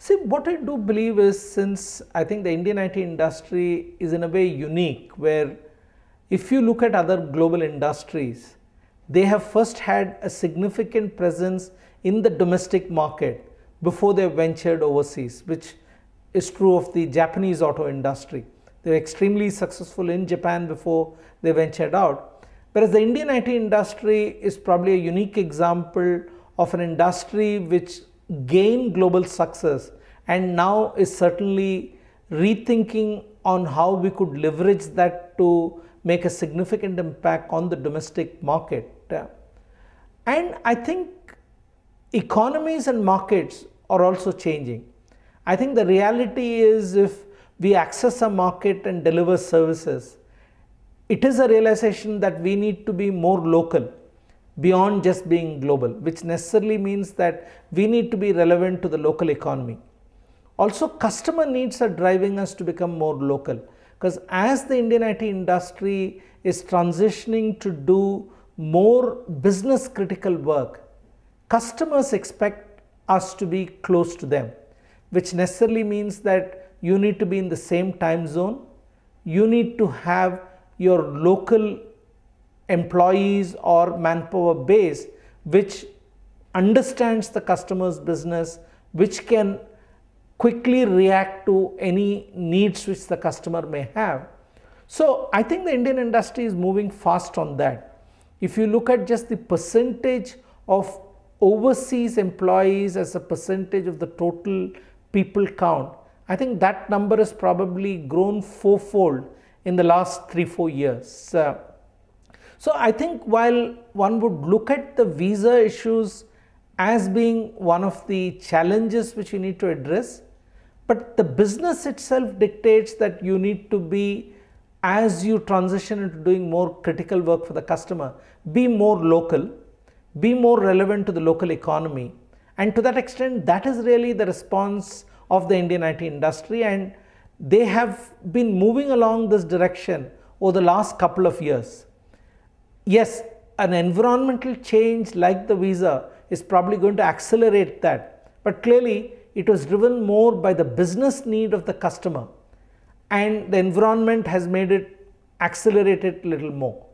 See, what I do believe is, since I think the Indian IT industry is in a way unique, where if you look at other global industries, they have first had a significant presence in the domestic market before they ventured overseas, which is true of the Japanese auto industry. They were extremely successful in Japan before they ventured out. Whereas the Indian IT industry is probably a unique example of an industry which gained global success and now is certainly rethinking on how we could leverage that to make a significant impact on the domestic market. And I think economies and markets are also changing. I think the reality is, if we access a market and deliver services, it is a realization that we need to be more local beyond just being global, which necessarily means that we need to be relevant to the local economy. Also, customer needs are driving us to become more local, because as the Indian IT industry is transitioning to do more business critical work, customers expect us to be close to them, which necessarily means that you need to be in the same time zone, you need to have your local employees or manpower base which understands the customer's business, which can quickly react to any needs which the customer may have. So I think the Indian industry is moving fast on that. If you look at just the percentage of overseas employees as a percentage of the total people count, I think that number has probably grown fourfold in the last 3-4 years. So I think while one would look at the visa issues as being one of the challenges which you need to address, but the business itself dictates that you need to be, as you transition into doing more critical work for the customer, be more local, be more relevant to the local economy. And to that extent, that is really the response of the Indian IT industry, and they have been moving along this direction over the last couple of years. Yes, an environmental change like the visa is probably going to accelerate that, but clearly it was driven more by the business need of the customer, and the environment has made it accelerate it a little more.